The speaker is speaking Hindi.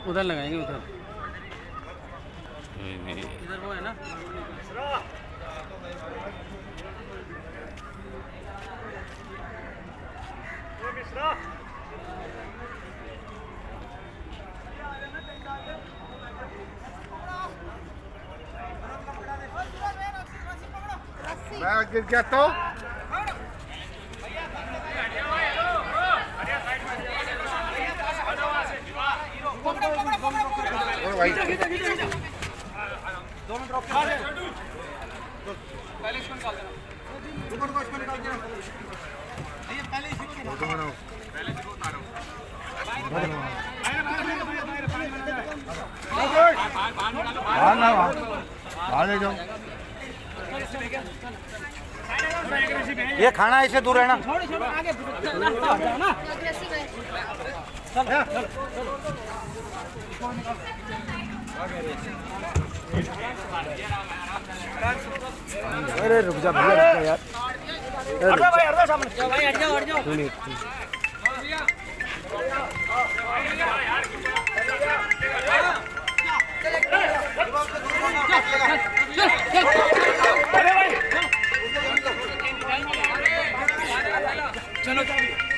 उधर लगाएंगे उधर इधर वो है ना मैं गिर गया तो दोनों ड्रॉप पहले इसको निकाल देना ऊपर को इसको निकाल देना ये पहले इसी को बनाओ पहले इसको उतारो बाहर ले जाओ। ये खाना ऐसे दूर है ना आगे ना अरे रुक जा भैया यार हट जाओ भाई हट जाओ सामने भाई हट जाओ चलो